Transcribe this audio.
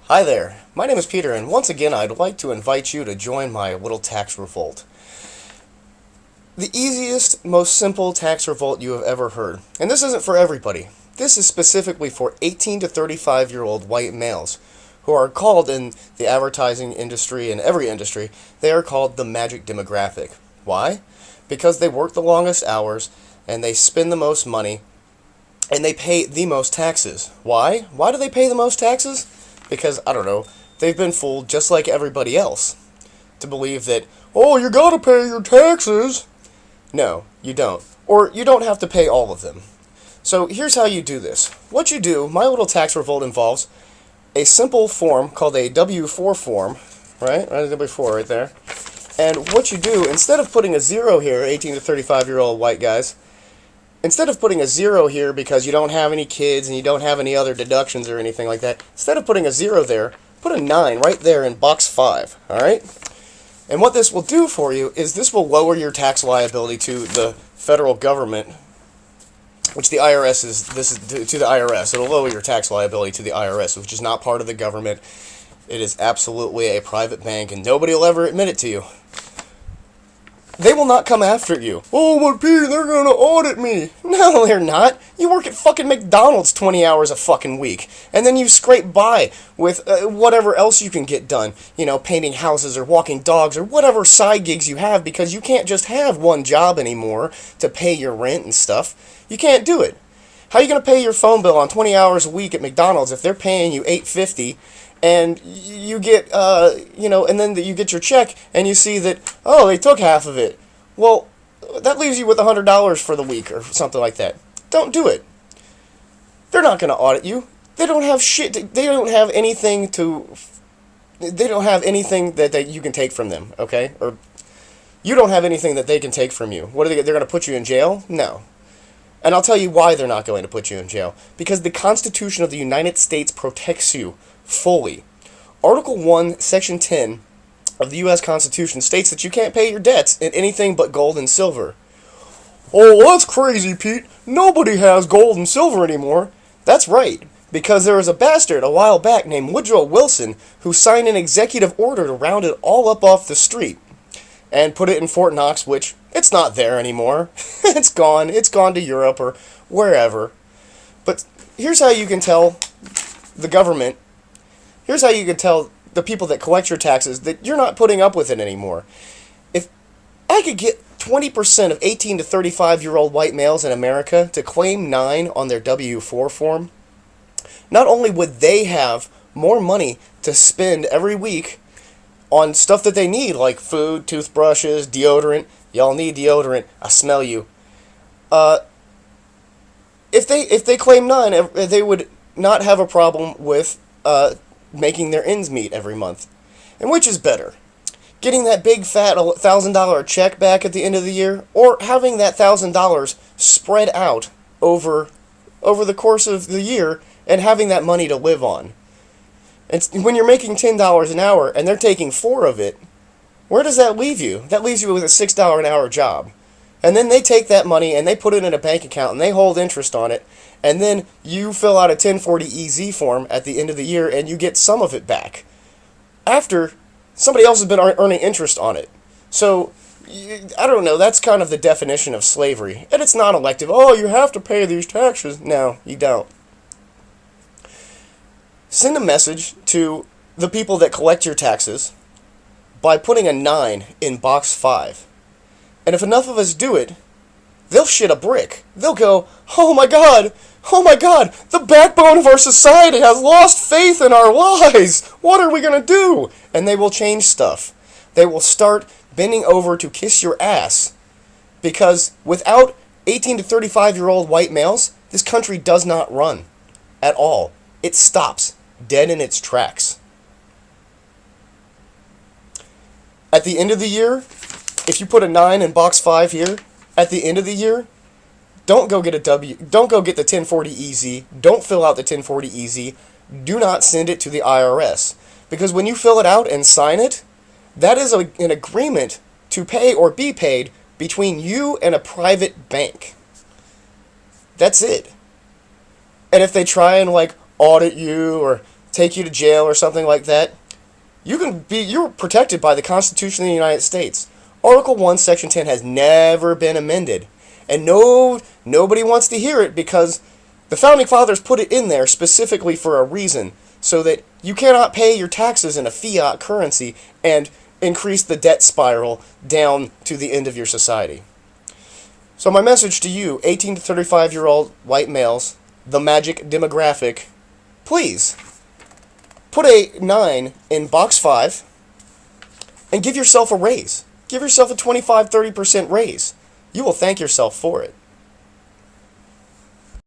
Hi there, my name is Peter, and once again I'd like to invite you to join my little tax revolt. The easiest, most simple tax revolt you have ever heard. And this isn't for everybody. This is specifically for 18 to 35-year-old white males, who are called in the advertising industry and every industry, they are called the magic demographic. Why? Because they work the longest hours, and they spend the most money, and they pay the most taxes. Why? Why do they pay the most taxes? Because, I don't know, they've been fooled just like everybody else to believe that, oh, you gotta pay your taxes. No, you don't. Or you don't have to pay all of them. So here's how you do this. What you do, my little tax revolt involves a simple form called a W-4 form, right? Right, W-4 right there. And what you do, instead of putting a 0 here, 18 to 35-year-old white guys, instead of putting a 0 here because you don't have any kids and you don't have any other deductions or anything like that, instead of putting a 0 there, put a 9 right there in box 5, alright? And what this will do for you is this will lower your tax liability to the federal government, which the IRS is, this is to the IRS. It'll lower your tax liability to the IRS, which is not part of the government. It is absolutely a private bank, and nobody will ever admit it to you. They will not come after you. Oh, but Peter, they're gonna audit me. No, they're not. You work at fucking McDonald's 20 hours a fucking week, and then you scrape by with whatever else you can get done. You know, painting houses or walking dogs or whatever side gigs you have, because you can't just have one job anymore to pay your rent and stuff. You can't do it. How are you gonna pay your phone bill on 20 hours a week at McDonald's if they're paying you $8.50? And you get, and then you get your check, and you see that, oh, they took half of it. Well, that leaves you with $100 for the week, or something like that. Don't do it. They're not going to audit you. They don't have shit. They don't have anything to. They don't have anything that you can take from them, okay? Or you don't have anything that they can take from you. What are they're going to put you in jail? No. And I'll tell you why they're not going to put you in jail. Because the Constitution of the United States protects you fully. Article 1, Section 10 of the U.S. Constitution states that you can't pay your debts in anything but gold and silver. Oh, that's crazy, Pete. Nobody has gold and silver anymore. That's right, because there was a bastard a while back named Woodrow Wilson who signed an executive order to round it all up off the street and put it in Fort Knox, which it's not there anymore. It's gone. It's gone to Europe or wherever. But here's how you can tell the government. Here's how you can tell the people that collect your taxes that you're not putting up with it anymore. If I could get 20% of 18 to 35-year-old white males in America to claim 9 on their W-4 form, not only would they have more money to spend every week on stuff that they need, like food, toothbrushes, deodorant. Y'all need deodorant. I smell you. If they claim 9, they would not have a problem with making their ends meet every month. And which is better? Getting that big fat $1,000 check back at the end of the year, or having that $1,000 spread out over the course of the year and having that money to live on? And when you're making $10 an hour and they're taking 4 of it, where does that leave you? That leaves you with a $6 an hour job. And then they take that money and they put it in a bank account and they hold interest on it. And then you fill out a 1040-EZ form at the end of the year and you get some of it back after somebody else has been earning interest on it. So, I don't know, that's kind of the definition of slavery. And it's not elective. Oh, you have to pay these taxes. No, you don't. Send a message to the people that collect your taxes by putting a 9 in box 5. And if enough of us do it, they'll shit a brick. They'll go, oh my God, the backbone of our society has lost faith in our lies. What are we going to do? And they will change stuff. They will start bending over to kiss your ass. Because without 18 to 35-year-old white males, this country does not run at all. It stops dead in its tracks. At the end of the year, if you put a 9 in box 5 here, at the end of the year, don't go get don't go get the 1040-EZ, don't fill out the 1040-EZ, do not send it to the IRS. Because when you fill it out and sign it, that is an agreement to pay or be paid between you and a private bank. That's it. And if they try and audit you or take you to jail or something like that, you're protected by the Constitution of the United States. Article 1, Section 10 has never been amended. And nobody wants to hear it because the Founding Fathers put it in there specifically for a reason, so that you cannot pay your taxes in a fiat currency and increase the debt spiral down to the end of your society. So my message to you, 18 to 35-year-old white males, the magic demographic, please put a 9 in box 5 and give yourself a raise. Give yourself a 25-30% raise. You will thank yourself for it.